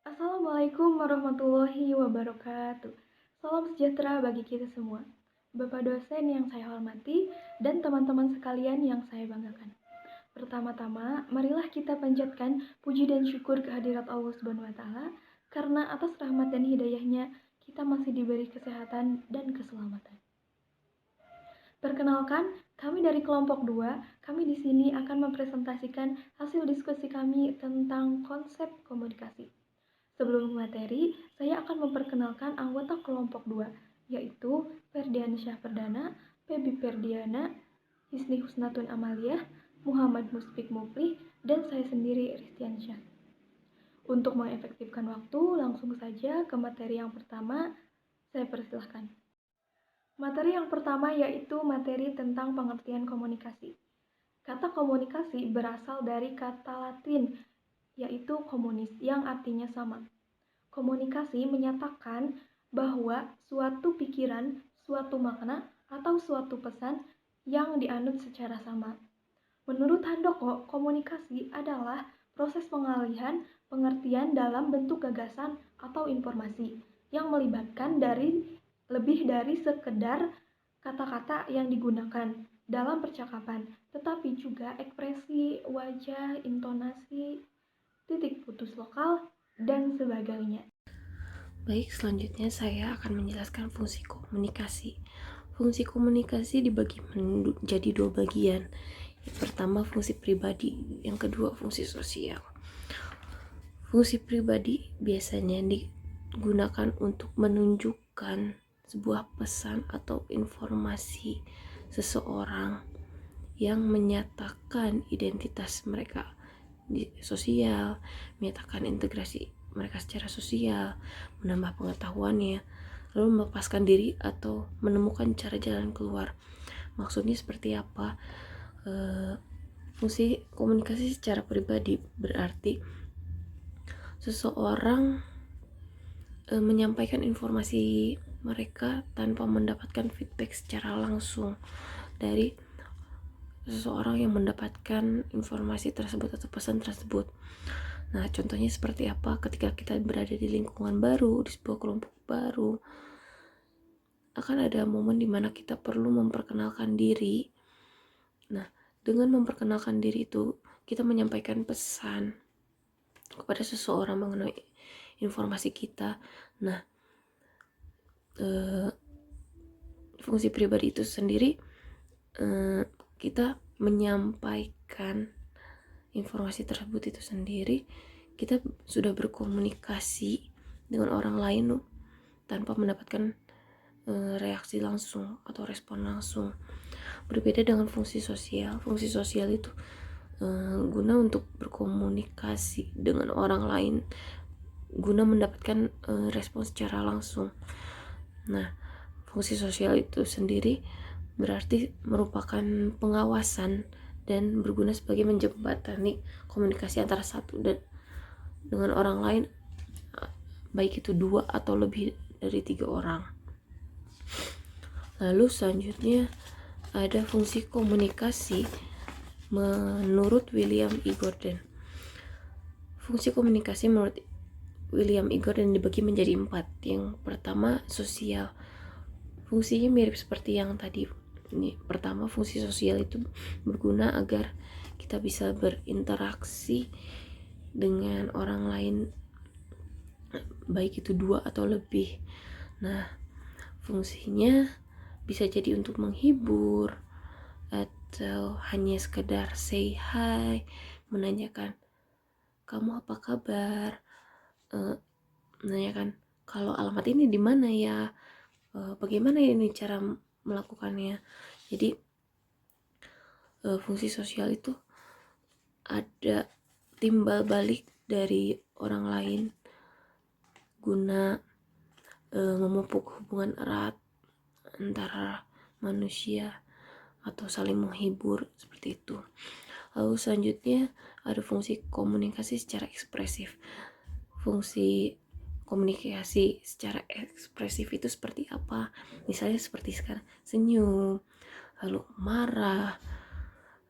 Assalamualaikum warahmatullahi wabarakatuh. Salam sejahtera bagi kita semua. Bapak dosen yang saya hormati dan teman-teman sekalian yang saya banggakan. Pertama-tama, marilah kita panjatkan puji dan syukur kehadirat Allah Subhanahu wa taala karena atas rahmat dan hidayahnya kita masih diberi kesehatan dan keselamatan. Perkenalkan, kami dari kelompok 2, kami di sini akan mempresentasikan hasil diskusi kami tentang konsep komunikasi. Sebelum materi, saya akan memperkenalkan anggota kelompok 2, yaitu Ferdiansyah Perdana, Febi Ferdiana, Hisni Husnatun Amalia, Muhammad Muspik Mufli, dan saya sendiri Ristiansyah. Untuk mengefektifkan waktu, langsung saja ke materi yang pertama, saya persilahkan. Materi yang pertama yaitu materi tentang pengertian komunikasi. Kata komunikasi berasal dari kata Latin, yaitu komunis, yang artinya sama. Komunikasi menyatakan bahwa suatu pikiran, suatu makna, atau suatu pesan yang dianut secara sama. Menurut Handoko, komunikasi adalah proses pengalihan pengertian dalam bentuk gagasan atau informasi yang melibatkan lebih dari sekedar kata-kata yang digunakan dalam percakapan, tetapi juga ekspresi wajah, intonasi, titik putus lokal, dan sebagainya. Baik, selanjutnya saya akan menjelaskan fungsi komunikasi. Fungsi komunikasi dibagi menjadi dua bagian. Yang pertama fungsi pribadi, yang kedua fungsi sosial. Fungsi pribadi biasanya digunakan untuk menunjukkan sebuah pesan atau informasi seseorang yang menyatakan identitas mereka di sosial, menyatakan integrasi mereka secara sosial, menambah pengetahuannya, lalu melepaskan diri atau menemukan cara jalan keluar. Maksudnya seperti apa? Fungsi komunikasi secara pribadi berarti seseorang menyampaikan informasi mereka tanpa mendapatkan feedback secara langsung dari seseorang yang mendapatkan informasi tersebut atau pesan tersebut. Nah, contohnya seperti apa? Ketika kita berada di lingkungan baru, di sebuah kelompok baru, akan ada momen dimana kita perlu memperkenalkan diri. Nah, dengan memperkenalkan diri itu, kita menyampaikan pesan kepada seseorang mengenai informasi kita. Nah, fungsi pribadi itu sendiri, kita menyampaikan informasi tersebut itu sendiri, kita sudah berkomunikasi dengan orang lain tanpa mendapatkan reaksi langsung atau respon langsung. Berbeda dengan fungsi sosial. Fungsi sosial itu guna untuk berkomunikasi dengan orang lain, guna mendapatkan respon secara langsung. Nah, fungsi sosial itu sendiri berarti merupakan pengawasan dan berguna sebagai menjembatani komunikasi antara satu dan dengan orang lain, baik itu 2 atau lebih dari 3 orang. Lalu selanjutnya ada fungsi komunikasi menurut William E. Gordon. Fungsi komunikasi menurut William E. Gordon dibagi menjadi 4. Yang pertama, sosial. Fungsinya mirip seperti yang tadi. Ini pertama, fungsi sosial itu berguna agar kita bisa berinteraksi dengan orang lain, baik itu 2 atau lebih. Nah, fungsinya bisa jadi untuk menghibur atau hanya sekedar say hi, menanyakan kamu apa kabar, menanyakan kalau alamat ini di mana ya, bagaimana ini cara melakukannya. Jadi fungsi sosial itu ada timbal balik dari orang lain guna memupuk hubungan erat antara manusia atau saling menghibur, seperti itu. Lalu selanjutnya ada fungsi komunikasi secara ekspresif. Fungsi komunikasi secara ekspresif itu seperti apa? Misalnya seperti sekarang, senyum, lalu marah,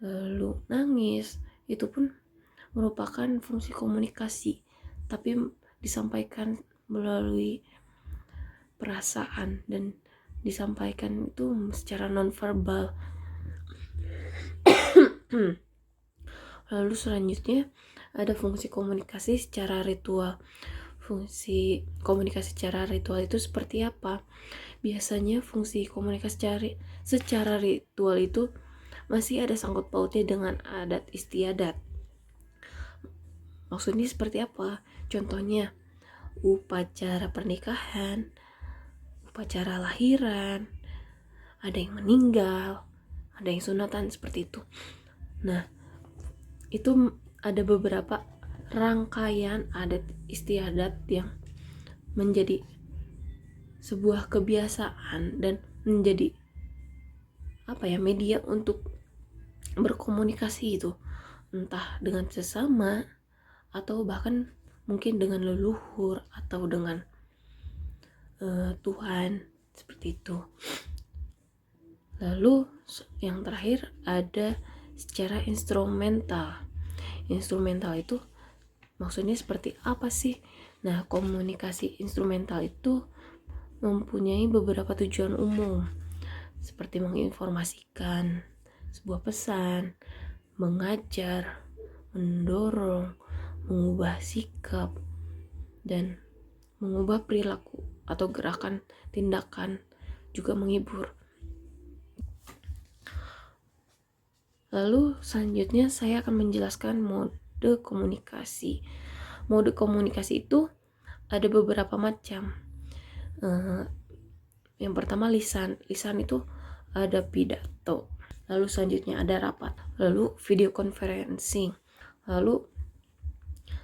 lalu nangis, itu pun merupakan fungsi komunikasi, tapi disampaikan melalui perasaan dan disampaikan itu secara nonverbal. Lalu selanjutnya ada fungsi komunikasi secara ritual. Fungsi komunikasi secara ritual itu seperti apa? Biasanya fungsi komunikasi secara ritual itu masih ada sangkut pautnya dengan adat istiadat. Maksudnya seperti apa? Contohnya upacara pernikahan, upacara lahiran, ada yang meninggal, ada yang sunatan, seperti itu. Nah, itu ada beberapa rangkaian adat istiadat yang menjadi sebuah kebiasaan dan menjadi media untuk berkomunikasi itu, entah dengan sesama atau bahkan mungkin dengan leluhur atau dengan Tuhan, seperti itu. Lalu yang terakhir ada secara instrumental. Instrumental itu maksudnya seperti apa sih? Nah, komunikasi instrumental itu mempunyai beberapa tujuan umum, seperti menginformasikan sebuah pesan, mengajar, mendorong, mengubah sikap, dan mengubah perilaku atau gerakan tindakan, juga menghibur. Lalu selanjutnya saya akan menjelaskan mode komunikasi. Mode komunikasi itu ada beberapa macam. Yang pertama lisan. Lisan itu ada pidato. Lalu selanjutnya ada rapat. Lalu video conferencing. Lalu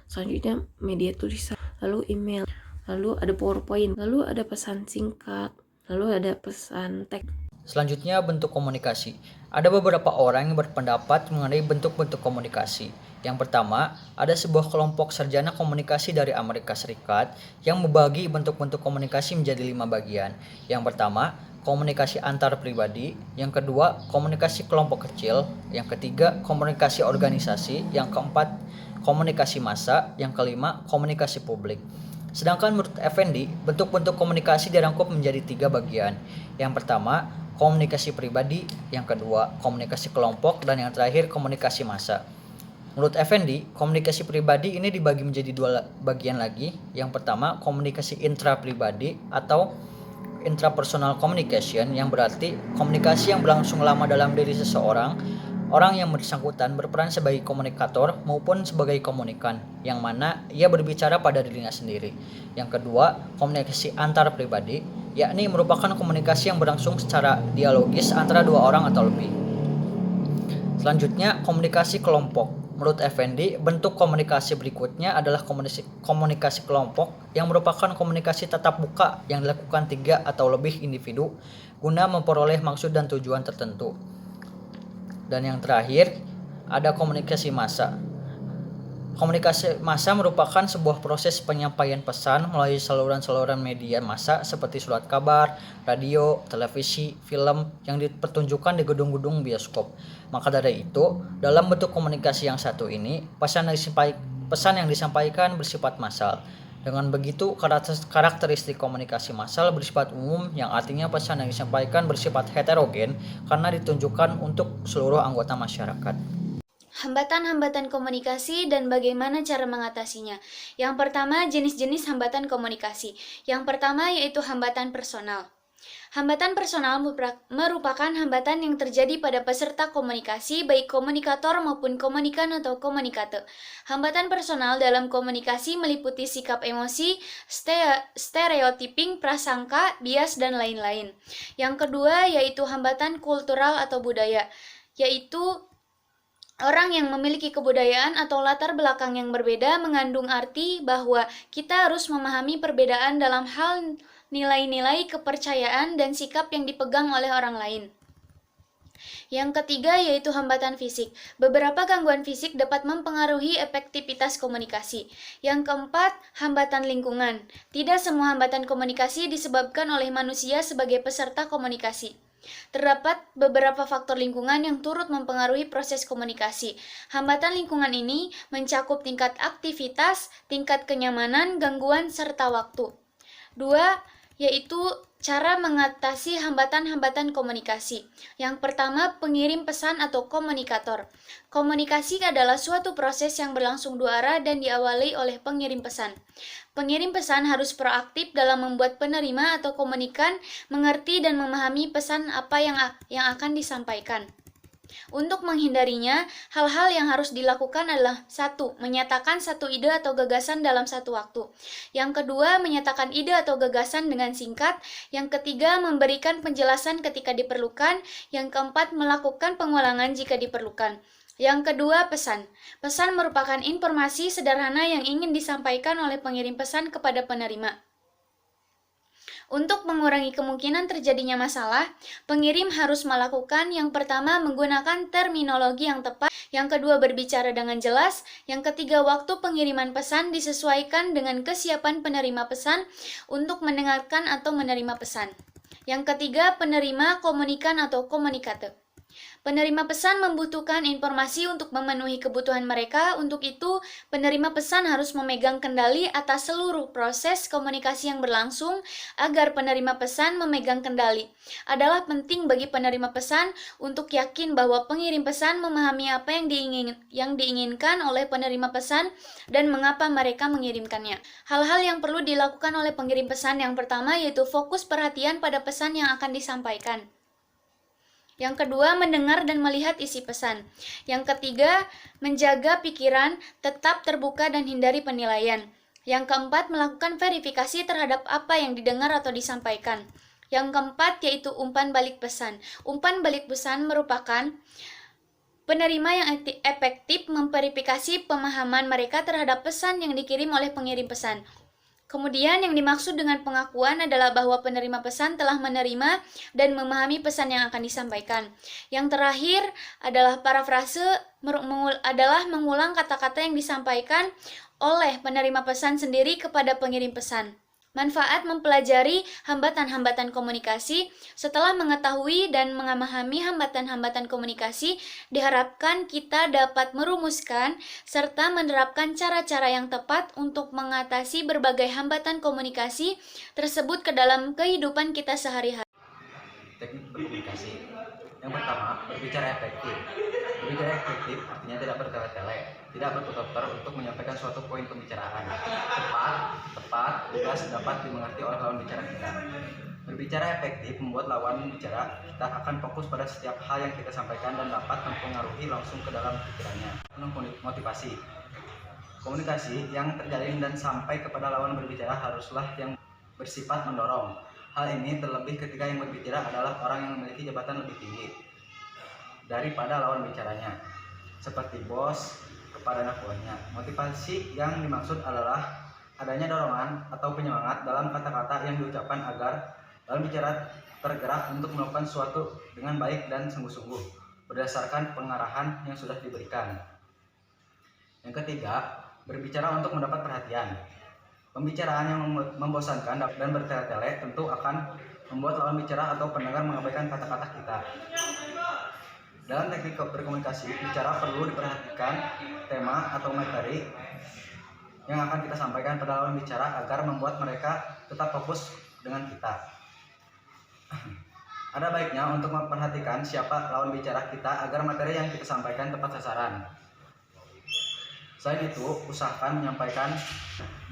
selanjutnya media tulisan. Lalu email. Lalu ada PowerPoint. Lalu ada pesan singkat. Lalu ada pesan teks. Selanjutnya, bentuk komunikasi. Ada beberapa orang yang berpendapat mengenai bentuk-bentuk komunikasi. Yang pertama, ada sebuah kelompok sarjana komunikasi dari Amerika Serikat yang membagi bentuk-bentuk komunikasi menjadi 5 bagian. Yang pertama, komunikasi antar pribadi. Yang kedua, komunikasi kelompok kecil. Yang ketiga, komunikasi organisasi. Yang keempat, komunikasi massa. Yang kelima, komunikasi publik. Sedangkan menurut Effendi, bentuk-bentuk komunikasi dirangkum menjadi 3 bagian. Yang pertama, komunikasi pribadi, yang kedua, komunikasi kelompok, dan yang terakhir, komunikasi massa. Menurut Effendi, komunikasi pribadi ini dibagi menjadi 2 bagian lagi. Yang pertama, komunikasi intrapribadi atau intrapersonal communication, yang berarti komunikasi yang berlangsung lama dalam diri seseorang. Orang yang bersangkutan berperan sebagai komunikator maupun sebagai komunikan, yang mana ia berbicara pada dirinya sendiri. Yang kedua, komunikasi antar pribadi, yakni merupakan komunikasi yang berlangsung secara dialogis antara 2 orang atau lebih. Selanjutnya, komunikasi kelompok. Menurut Effendi, bentuk komunikasi berikutnya adalah komunikasi kelompok, yang merupakan komunikasi tatap muka yang dilakukan 3 atau lebih individu guna memperoleh maksud dan tujuan tertentu. Dan yang terakhir, ada komunikasi massa. Komunikasi massa merupakan sebuah proses penyampaian pesan melalui saluran-saluran media massa seperti surat kabar, radio, televisi, film yang dipertunjukkan di gedung-gedung bioskop. Maka dari itu, dalam bentuk komunikasi yang satu ini, pesan yang disampaikan bersifat massal. Dengan begitu, karakteristik komunikasi massal bersifat umum, yang artinya pesan yang disampaikan bersifat heterogen karena ditunjukkan untuk seluruh anggota masyarakat. Hambatan-hambatan komunikasi dan bagaimana cara mengatasinya. Yang pertama, jenis-jenis hambatan komunikasi. Yang pertama yaitu hambatan personal. Hambatan personal merupakan hambatan yang terjadi pada peserta komunikasi, baik komunikator maupun komunikan atau komunikate. Hambatan personal dalam komunikasi meliputi sikap emosi, stereotyping, prasangka, bias, dan lain-lain. Yang kedua yaitu hambatan kultural atau budaya, yaitu orang yang memiliki kebudayaan atau latar belakang yang berbeda mengandung arti bahwa kita harus memahami perbedaan dalam hal nilai-nilai, kepercayaan, dan sikap yang dipegang oleh orang lain. Yang ketiga yaitu hambatan fisik. Beberapa gangguan fisik dapat mempengaruhi efektivitas komunikasi. Yang keempat, hambatan lingkungan. Tidak semua hambatan komunikasi disebabkan oleh manusia sebagai peserta komunikasi. Terdapat beberapa faktor lingkungan yang turut mempengaruhi proses komunikasi. Hambatan lingkungan ini mencakup tingkat aktivitas, tingkat kenyamanan, gangguan, serta waktu. 2, yaitu cara mengatasi hambatan-hambatan komunikasi. Yang pertama, pengirim pesan atau komunikator. Komunikasi adalah suatu proses yang berlangsung dua arah dan diawali oleh pengirim pesan. Pengirim pesan harus proaktif dalam membuat penerima atau komunikan mengerti dan memahami pesan apa yang akan disampaikan. Untuk menghindarinya, hal-hal yang harus dilakukan adalah 1. Menyatakan satu ide atau gagasan dalam satu waktu. Yang kedua, menyatakan ide atau gagasan dengan singkat. Yang ketiga, memberikan penjelasan ketika diperlukan. Yang keempat, melakukan pengulangan jika diperlukan. Yang kedua, pesan. Pesan merupakan informasi sederhana yang ingin disampaikan oleh pengirim pesan kepada penerima. Untuk mengurangi kemungkinan terjadinya masalah, pengirim harus melakukan yang pertama menggunakan terminologi yang tepat, yang kedua berbicara dengan jelas, yang ketiga waktu pengiriman pesan disesuaikan dengan kesiapan penerima pesan untuk mendengarkan atau menerima pesan. Yang ketiga, penerima komunikan atau komunikator. Penerima pesan membutuhkan informasi untuk memenuhi kebutuhan mereka. Untuk itu, penerima pesan harus memegang kendali atas seluruh proses komunikasi yang berlangsung. Agar penerima pesan memegang kendali, adalah penting bagi penerima pesan untuk yakin bahwa pengirim pesan memahami apa yang diinginkan oleh penerima pesan dan mengapa mereka mengirimkannya. Hal-hal yang perlu dilakukan oleh pengirim pesan yang pertama yaitu fokus perhatian pada pesan yang akan disampaikan. Yang kedua, mendengar dan melihat isi pesan. Yang ketiga, menjaga pikiran tetap terbuka dan hindari penilaian. Yang keempat, melakukan verifikasi terhadap apa yang didengar atau disampaikan. Yang keempat, yaitu umpan balik pesan. Umpan balik pesan merupakan penerima yang efektif memverifikasi pemahaman mereka terhadap pesan yang dikirim oleh pengirim pesan. Kemudian yang dimaksud dengan pengakuan adalah bahwa penerima pesan telah menerima dan memahami pesan yang akan disampaikan. Yang terakhir adalah parafrase, adalah mengulang kata-kata yang disampaikan oleh penerima pesan sendiri kepada pengirim pesan. Manfaat mempelajari hambatan-hambatan komunikasi. Setelah mengetahui dan memahami hambatan-hambatan komunikasi, diharapkan kita dapat merumuskan serta menerapkan cara-cara yang tepat untuk mengatasi berbagai hambatan komunikasi tersebut ke dalam kehidupan kita sehari-hari. Teknik berkomunikasi. Yang pertama, berbicara efektif. Berbicara efektif artinya tidak bertele-tele, tidak berputar-putar untuk menyampaikan suatu poin pembicaraan. Cepat, tepat, jelas dapat dimengerti oleh lawan bicara kita. Berbicara efektif membuat lawan bicara kita akan fokus pada setiap hal yang kita sampaikan dan dapat mempengaruhi langsung ke dalam pikirannya. Motivasi. Komunikasi yang terjalin dan sampai kepada lawan berbicara haruslah yang bersifat mendorong. Hal ini terlebih ketika yang berbicara adalah orang yang memiliki jabatan lebih tinggi daripada lawan bicaranya, seperti bos kepada anak buahnya. Motivasi yang dimaksud adalah adanya dorongan atau penyemangat dalam kata-kata yang diucapkan agar lawan bicara tergerak untuk melakukan sesuatu dengan baik dan sungguh-sungguh berdasarkan pengarahan yang sudah diberikan. Yang ketiga, berbicara untuk mendapat perhatian. Pembicaraan yang membosankan dan bertele-tele tentu akan membuat lawan bicara atau pendengar mengabaikan kata-kata kita. Dalam teknik berkomunikasi, bicara perlu diperhatikan tema atau materi yang akan kita sampaikan pada lawan bicara agar membuat mereka tetap fokus dengan kita. Ada baiknya untuk memperhatikan siapa lawan bicara kita agar materi yang kita sampaikan tepat sasaran. Selain itu, usahakan menyampaikan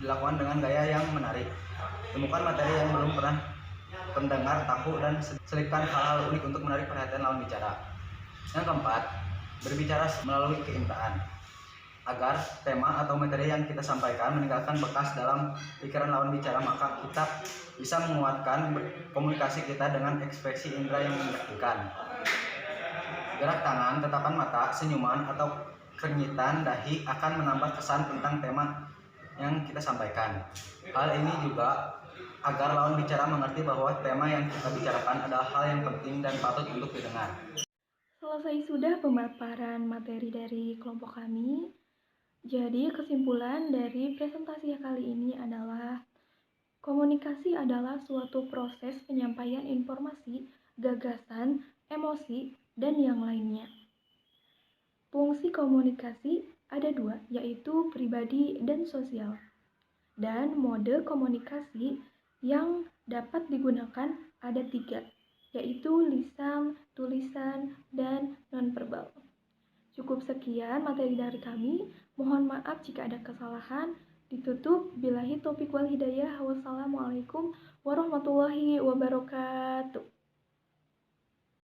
dilakukan dengan gaya yang menarik. Temukan materi yang belum pernah pendengar tahu dan selipkan hal-hal unik untuk menarik perhatian lawan bicara. Yang keempat, berbicara melalui keindahan. Agar tema atau materi yang kita sampaikan meninggalkan bekas dalam pikiran lawan bicara, maka kita bisa menguatkan komunikasi kita dengan ekspresi indera yang meyakinkan. Gerak tangan, tatapan mata, senyuman, atau kenyitan dahi akan menambah kesan tentang tema yang kita sampaikan. Hal ini juga agar lawan bicara mengerti bahwa tema yang kita bicarakan adalah hal yang penting dan patut untuk didengar. Selesai sudah pemaparan materi dari kelompok kami. Jadi kesimpulan dari presentasi kali ini adalah komunikasi adalah suatu proses penyampaian informasi gagasan, emosi, dan yang lainnya. Fungsi komunikasi ada dua, yaitu pribadi dan sosial. Dan mode komunikasi yang dapat digunakan ada 3, yaitu lisan, tulisan, dan nonverbal. Cukup sekian materi dari kami. Mohon maaf jika ada kesalahan. Ditutup. Billahi taufiq wal hidayah. Wassalamualaikum warahmatullahi wabarakatuh.